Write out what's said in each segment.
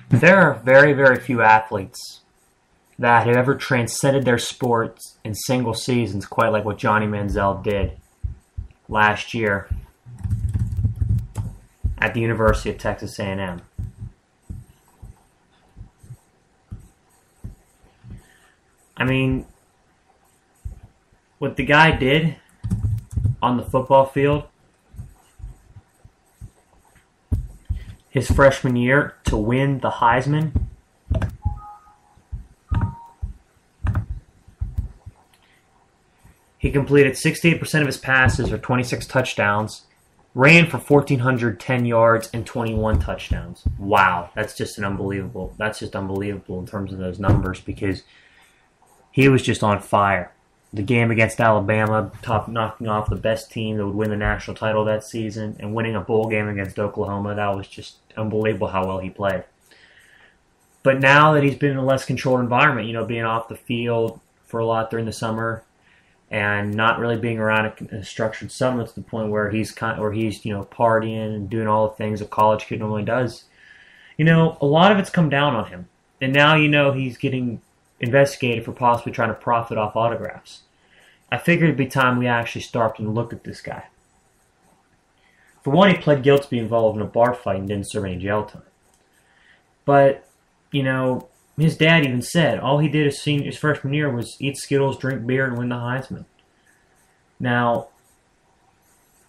There are very, very few athletes that have ever transcended their sports in single seasons quite like what Johnny Manziel did last year at the University of Texas A&M. I mean, what the guy did on the football field his freshman year to win the Heisman, he completed 68% of his passes or 26 touchdowns, ran for 1,410 yards and 21 touchdowns. Wow, that's just unbelievable in terms of those numbers, because he was just on fire. The game against Alabama, knocking off the best team that would win the national title that season, and winning a bowl game against Oklahoma, that was just unbelievable how well he played. But now that he's been in a less controlled environment, being off the field for a lot during the summer and not really being around a structured settlement to the point where he's partying and doing all the things a college kid normally does, a lot of it's come down on him. And now he's getting investigated for possibly trying to profit off autographs. I figured it'd be time we actually stopped and looked at this guy. For one, he pled guilty to being involved in a bar fight and didn't serve any jail time. But, his dad even said all he did his freshman year was eat Skittles, drink beer, and win the Heisman. Now,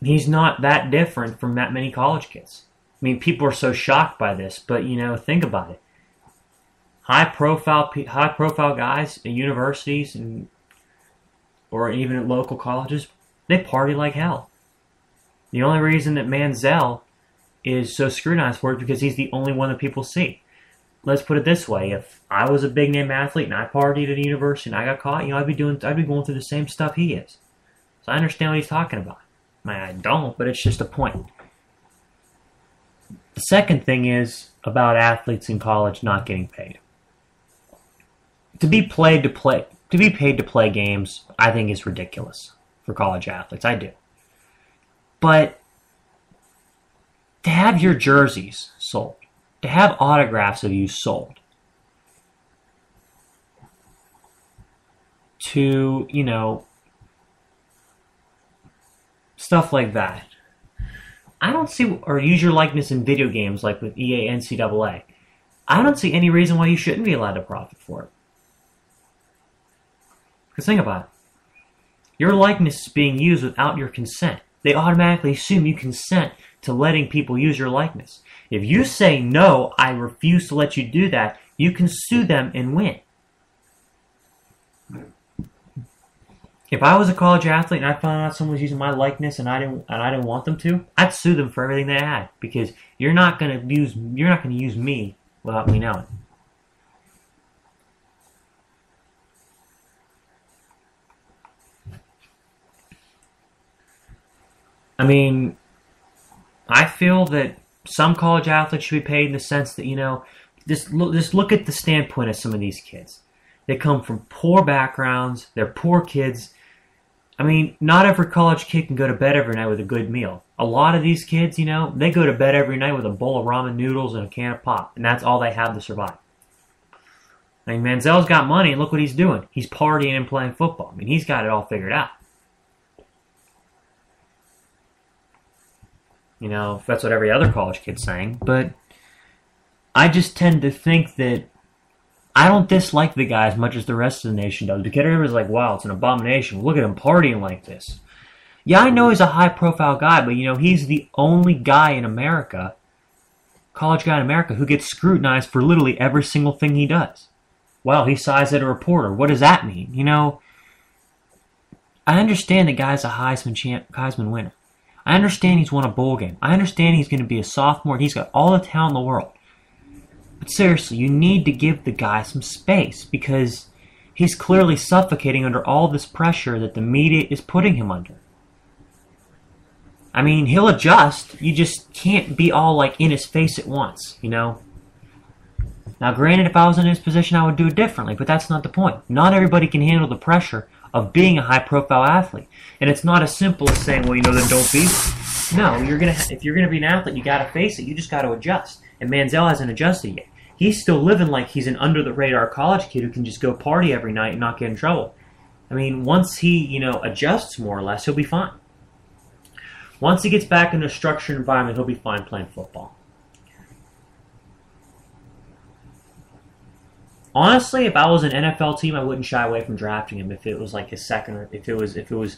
he's not that different from that many college kids. I mean, people are so shocked by this, but, think about it. High-profile guys at universities or even at local colleges, they party like hell. The only reason that Manziel is so scrutinized for it is because he's the only one that people see. Let's put it this way: if I was a big-name athlete and I partied at a university and I got caught, I'd be going through the same stuff he is. So I understand what he's talking about. I mean, I don't, but it's just a point. The second thing is about athletes in college not getting paid. To be paid to play games, I think is ridiculous for college athletes. I do. But to have your jerseys sold, to have autographs of you sold, to, stuff like that. I don't see, or use your likeness in video games like with EA NCAA. I don't see any reason why you shouldn't be allowed to profit for it. Because think about it. Your likeness is being used without your consent. They automatically assume you consent to letting people use your likeness. If you say, no, I refuse to let you do that, you can sue them and win. If I was a college athlete and I found out someone was using my likeness and I didn't want them to, I'd sue them for everything they had, because you're not going to use me without me knowing. I mean, I feel that some college athletes should be paid in the sense that, just look at the standpoint of some of these kids. They come from poor backgrounds. They're poor kids. I mean, not every college kid can go to bed every night with a good meal. A lot of these kids, they go to bed every night with a bowl of ramen noodles and a can of pop, and that's all they have to survive. I mean, Manziel's got money, and look what he's doing. He's partying and playing football. I mean, he's got it all figured out. If that's what every other college kid's saying. But I just tend to think that I don't dislike the guy as much as the rest of the nation does. Because everybody's like, wow, it's an abomination. Look at him partying like this. Yeah, I know he's a high-profile guy, but, he's the only guy in America, college guy in America, who gets scrutinized for literally every single thing he does. Well, he sighs at a reporter. What does that mean? I understand the guy's a Heisman winner. I understand he's won a bowl game. I understand he's going to be a sophomore. He's got all the talent in the world. But seriously, you need to give the guy some space, because he's clearly suffocating under all this pressure that the media is putting him under. I mean, he'll adjust. You just can't be all in his face at once, Now, granted, if I was in his position, I would do it differently, but that's not the point. Not everybody can handle the pressure of being a high-profile athlete. And it's not as simple as saying, well, then don't be. No, if you're gonna be an athlete, you gotta face it. You just gotta adjust. And Manziel hasn't adjusted yet. He's still living like he's an under-the-radar college kid who can just go party every night and not get in trouble. I mean, once he, adjusts more or less, he'll be fine. Once he gets back in a structured environment, he'll be fine playing football. Honestly, if I was an NFL team, I wouldn't shy away from drafting him if it was like his second, or if it was.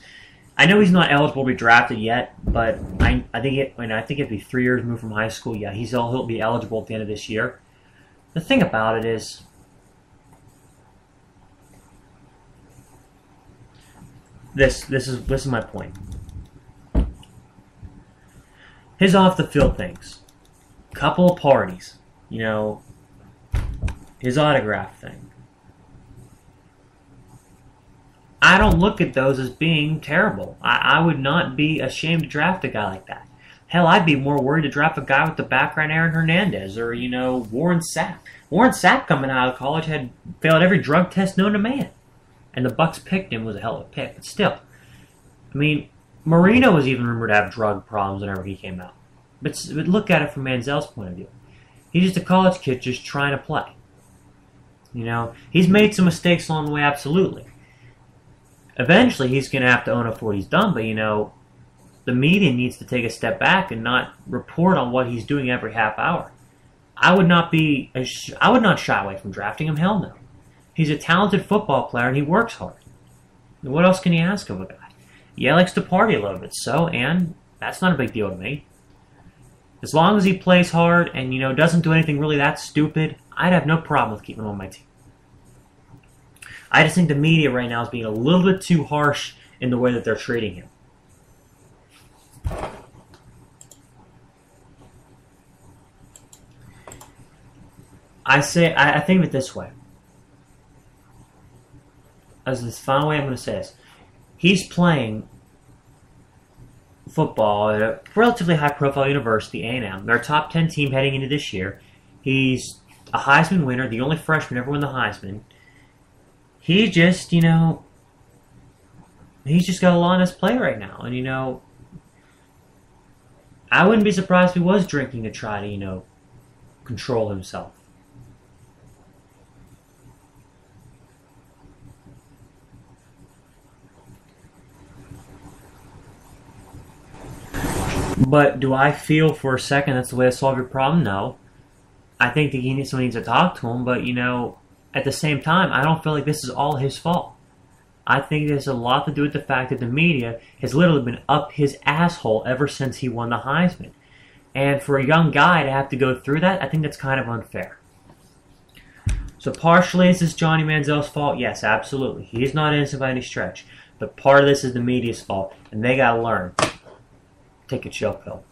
I know he's not eligible to be drafted yet, but I think it'd be 3 years removed from high school. Yeah, he'll be eligible at the end of this year. The thing about it is, this is my point. His off the field things, couple of parties, his autograph thing. I don't look at those as being terrible. I would not be ashamed to draft a guy like that. Hell, I'd be more worried to draft a guy with the background Aaron Hernandez or, Warren Sapp. Warren Sapp coming out of college had failed every drug test known to man. And the Bucks picked him, was a hell of a pick. But still, I mean, Marino was even rumored to have drug problems whenever he came out. But look at it from Manziel's point of view. He's just a college kid just trying to play. He's made some mistakes along the way, absolutely. Eventually, he's going to have to own up for what he's done, but, the media needs to take a step back and not report on what he's doing every half hour. I would not shy away from drafting him, hell no. He's a talented football player, and he works hard. What else can you ask of a guy? Yeah, he likes to party a little bit, and that's not a big deal to me. As long as he plays hard and, doesn't do anything really that stupid, I'd have no problem with keeping him on my team. I just think the media right now is being a little bit too harsh in the way that they're treating him. I think of it this way. As the final way I'm going to say this. He's playing football at a relatively high-profile university, A&M. They're a top 10 team heading into this year. He's a Heisman winner, the only freshman ever win the Heisman. He just, he's just got a lot on his plate right now. And, I wouldn't be surprised if he was drinking to try to, control himself. But do I feel for a second that's the way to solve your problem? No. I think that someone needs to talk to him, but, at the same time, I don't feel like this is all his fault. I think there's a lot to do with the fact that the media has literally been up his asshole ever since he won the Heisman. And for a young guy to have to go through that, I think that's kind of unfair. So partially is this Johnny Manziel's fault? Yes, absolutely. He is not innocent by any stretch. But part of this is the media's fault, and they got to learn. Take a chill pill.